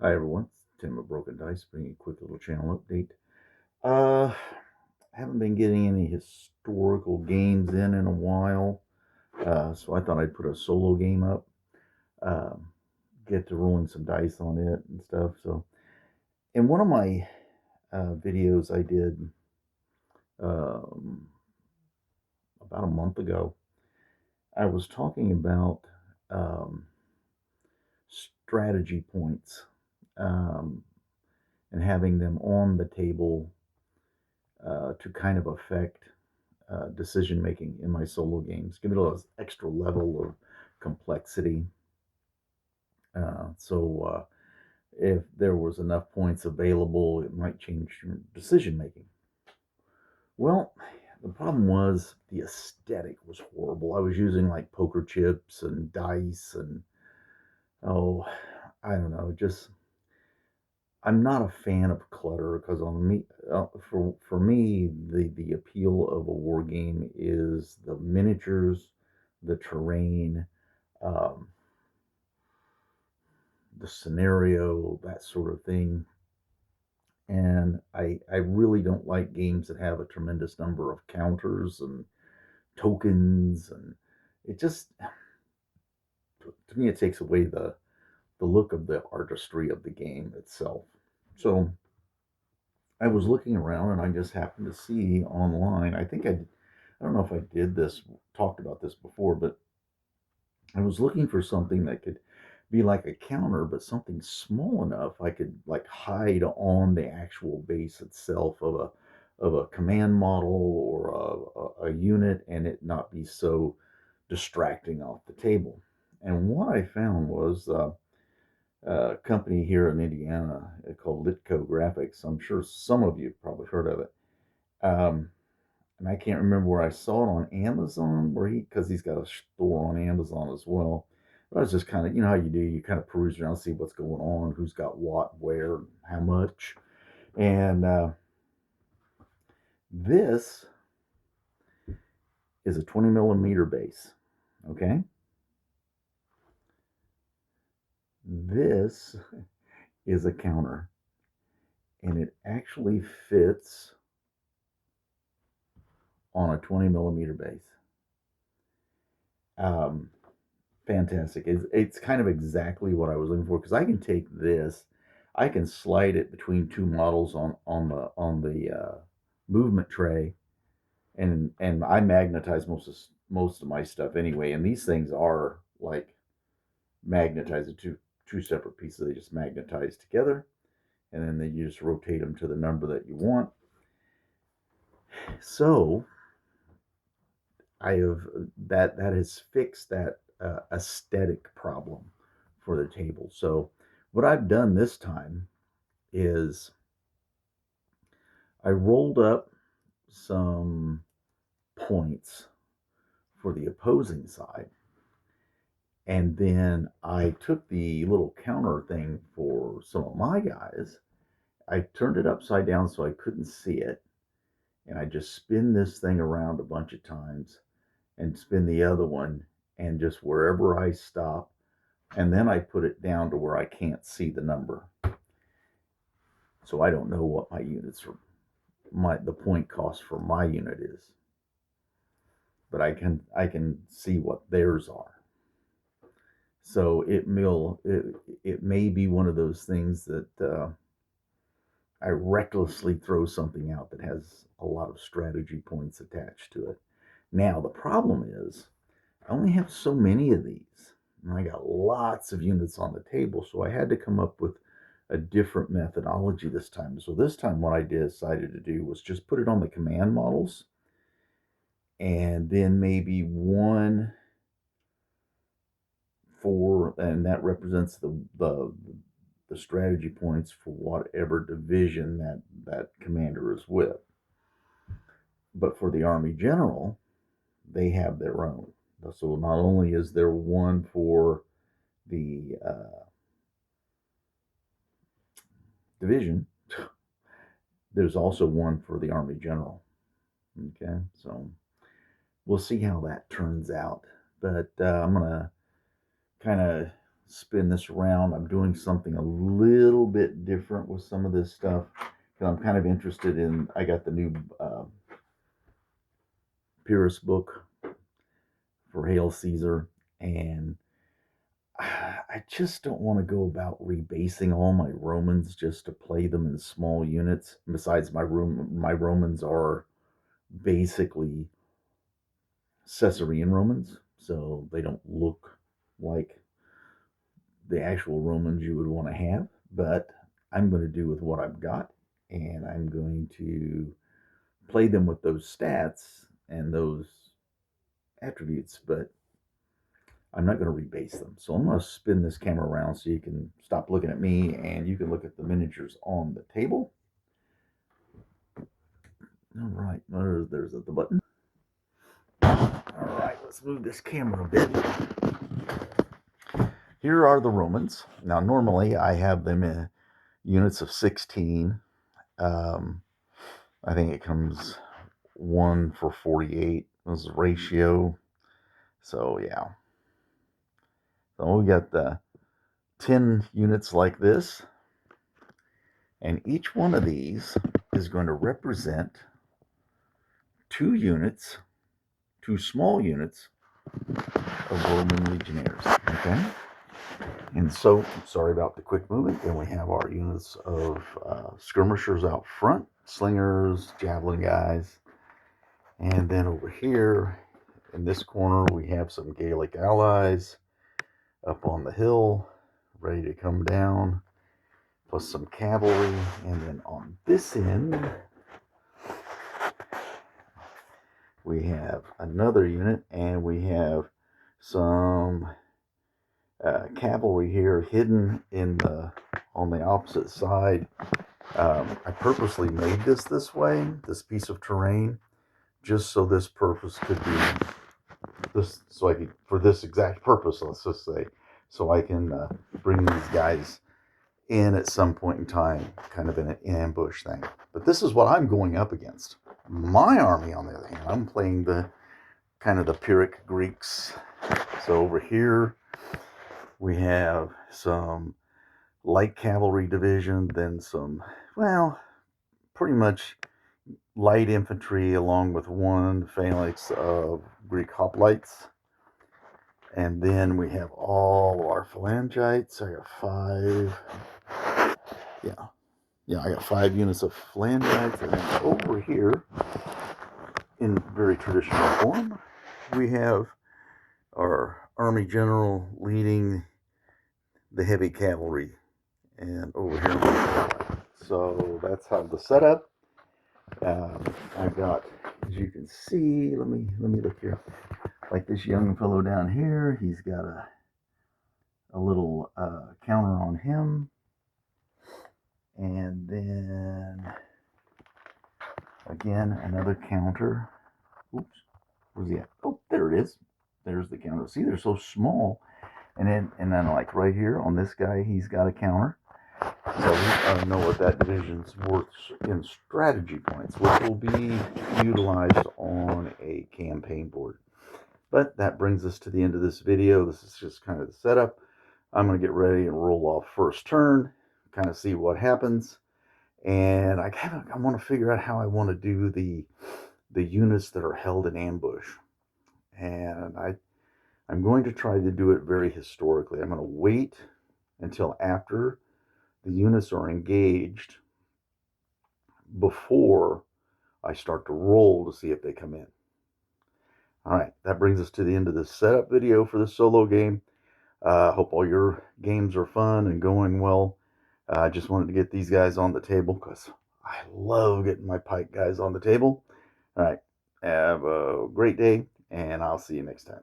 Hi everyone, it's Tim of Broken Dice, bringing a quick little channel update. Uh, haven't been getting any historical games in a while, so I thought I'd put a solo game up, um, get to rolling some dice on it and stuff. So, in one of my videos I did um, about a month ago, I was talking about um, strategy points um, and having them on the table to kind of affect decision making in my solo games, give it a extra level of complexity. So if there was enough points available, it might change your decision making. Well, the problem was the aesthetic was horrible. I was using like poker chips and dice and oh, I don't know, just I'm not a fan of clutter because on me, for me, the appeal of a war game is the miniatures, the terrain, um, the scenario, that sort of thing. And I really don't like games that have a tremendous number of counters and tokens, and it just to me it takes away the look of the artistry of the game itself. So I was looking around and I just happened to see online. I don't know if I did this, talked about this before, but I was looking for something that could be like a counter, but something small enough I could like hide on the actual base itself of a command model or a unit and it not be so distracting off the table. And what I found was a company here in Indiana called Litco Graphics. I'm sure some of you probably heard of it. And I can't remember where I saw it on Amazon, because he's got a store on Amazon as well. But I was just kind of, you know how you do, you kind of peruse around, see what's going on, who's got what, where, how much. And this is a 20 millimeter base. Okay. This is a counter, and it actually fits on a 20 millimeter base. Um, Fantastic. It's kind of exactly what I was looking for because I can take this, I can slide it between two models on the movement tray, and I magnetize most of my stuff anyway. And these things are like magnetized to two separate pieces. They just magnetize together, and then you just rotate them to the number that you want. So I have that has fixed that aesthetic problem for the table. So what I've done this time is I rolled up some points for the opposing side, and then I took the little counter thing for some of my guys. I turned it upside down so I couldn't see it, and I just spin this thing around a bunch of times and spin the other one, and just wherever I stop, and then I put it down to where I can't see the number. So I don't know what my units are, the point cost for my unit is, but I can see what theirs are. So it may be one of those things that I recklessly throw something out that has a lot of strategy points attached to it. Now the problem is I only have so many of these, and I got lots of units on the table, so I had to come up with a different methodology this time. So this time, what I decided to do was just put it on the command models, and then maybe one for, and that represents the strategy points for whatever division that commander is with. But for the army general, they have their own. So not only is there one for the division, there's also one for the army general. Okay, so we'll see how that turns out. But I'm gonna kind of spin this around. I'm doing something a little bit different with some of this stuff because I'm kind of interested in. I got the new Pyrrhus book for Hail Caesar, and I just don't want to go about rebasing all my Romans just to play them in small units. Besides, my Romans are basically Caesarian Romans, so they don't look like the actual Romans you would want to have. But I'm going to do with what I've got, and I'm going to play them with those stats and those attributes, but I'm not going to rebase them. So I'm going to spin this camera around so you can stop looking at me and you can look at the miniatures on the table. All right, there's the button. All right, let's move this camera a bit. Here are the Romans. Now, normally I have them in units of 16. I think it comes 1 for 48 was the ratio. So, yeah. So we got the 10 units like this. And each one of these is going to represent 2 units, 2 small units of Roman legionnaires. Okay? And so, sorry about the quick movement. Then we have our units of skirmishers out front, slingers, javelin guys. And then over here, in this corner, we have some Gallic allies up on the hill, ready to come down, plus some cavalry. And then on this end, we have another unit, and we have some cavalry here hidden on the opposite side. I purposely made this way, this piece of terrain, just so this purpose could be this. So I could, for this exact purpose, let's just say, so I can bring these guys in at some point in time, kind of in an ambush thing. But this is what I'm going up against. My army, on the other hand, I'm playing the kind of the Pyrrhic Greeks. So over here we have some light cavalry division, then some, well, pretty much light infantry along with 1 phalanx of Greek hoplites. And then we have all of our phalangites. I got 5. Yeah, I got 5 units of phalangites. And then over here, in very traditional form, we have our army general leading the heavy cavalry, and over here. So that's how the setup. I've got, as you can see, let me look here. Like this young fellow down here, he's got a little counter on him, and then again another counter. Oops, where's he at? Oh, there it is. There's the counter. See, they're so small. And then like right here on this guy, he's got a counter. So we know what that division's worth in strategy points, which will be utilized on a campaign board. But that brings us to the end of this video. This is just kind of the setup. I'm going to get ready and roll off first turn, kind of see what happens. And I want to figure out how I want to do the units that are held in ambush. And I'm going to try to do it very historically. I'm going to wait until after the units are engaged before I start to roll to see if they come in. All right, that brings us to the end of this setup video for this solo game. Hope all your games are fun and going well. I just wanted to get these guys on the table because I love getting my pike guys on the table. All right, have a great day, and I'll see you next time.